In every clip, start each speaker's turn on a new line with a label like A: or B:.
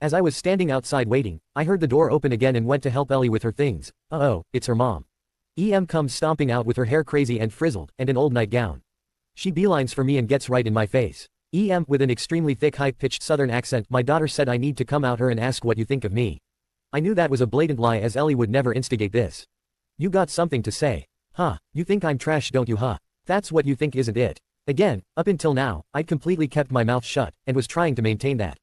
A: As I was standing outside waiting, I heard the door open again and went to help Ellie with her things. Uh-oh, it's her mom. EM comes stomping out with her hair crazy and frizzled, and an old nightgown. She beelines for me and gets right in my face. EM with an extremely thick high-pitched southern accent. My daughter said I need to come out her and ask what you think of me. I knew that was a blatant lie as Ellie would never instigate this. You got something to say. Huh, you think I'm trash don't you huh? That's what you think isn't it? Again, up until now, I'd completely kept my mouth shut, and was trying to maintain that.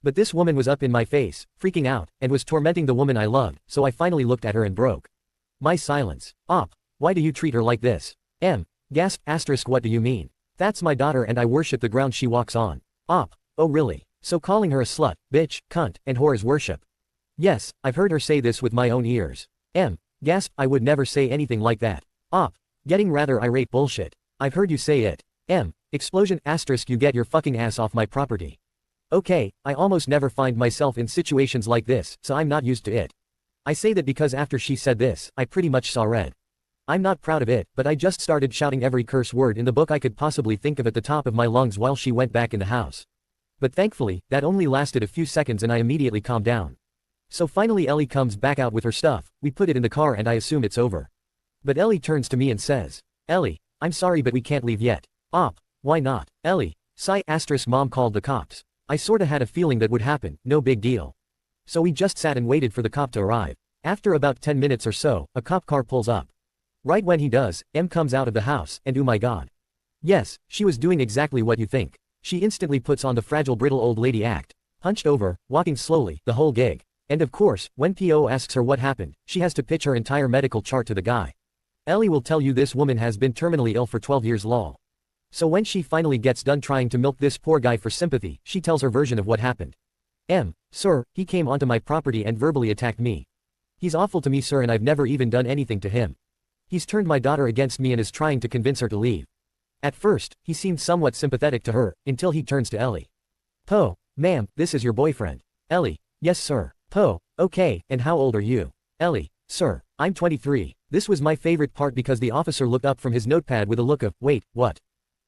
A: But this woman was up in my face, freaking out, and was tormenting the woman I loved, so I finally looked at her and broke my silence. Op, why do you treat her like this? Gasp asterisk what do you mean? That's my daughter and I worship the ground she walks on. Op, oh really? So calling her a slut, bitch, cunt, and whore is worship? Yes, I've heard her say this with my own ears. Gasp, I would never say anything like that. Op, getting rather irate bullshit. I've heard you say it. Explosion asterisk you get your fucking ass off my property. Okay, I almost never find myself in situations like this, so I'm not used to it. I say that because after she said this, I pretty much saw red. I'm not proud of it, but I just started shouting every curse word in the book I could possibly think of at the top of my lungs while she went back in the house. But thankfully, that only lasted a few seconds and I immediately calmed down. So finally Ellie comes back out with her stuff, we put it in the car and I assume it's over. But Ellie turns to me and says, Ellie, I'm sorry but we can't leave yet. Op, why not? Ellie, sigh asterisk mom called the cops. I sorta had a feeling that would happen, no big deal. So we just sat and waited for the cop to arrive. After about 10 minutes or so, a cop car pulls up. Right when he does, comes out of the house, and oh my god. Yes, she was doing exactly what you think. She instantly puts on the fragile brittle old lady act. Hunched over, walking slowly, the whole gig. And of course, when PO asks her what happened, she has to pitch her entire medical chart to the guy. Ellie will tell you this woman has been terminally ill for 12 years lol. So when she finally gets done trying to milk this poor guy for sympathy, she tells her version of what happened. Sir, he came onto my property and verbally attacked me. He's awful to me sir and I've never even done anything to him. He's turned my daughter against me and is trying to convince her to leave. At first, he seemed somewhat sympathetic to her, until he turns to Ellie. Po, ma'am, this is your boyfriend. Ellie, yes sir. Po, okay, and how old are you? Ellie, sir, I'm 23. This was my favorite part because the officer looked up from his notepad with a look of, wait, what?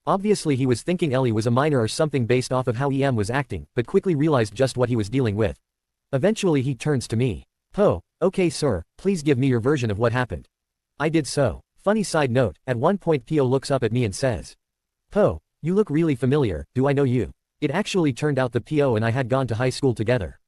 A: Obviously he was thinking Ellie was a minor or something based off of how EM was acting, but quickly realized just what he was dealing with. Eventually he turns to me. Po, okay sir, please give me your version of what happened. I did so. Funny side note, at one point Po looks up at me and says, Po, you look really familiar, do I know you? It actually turned out the PO and I had gone to high school together.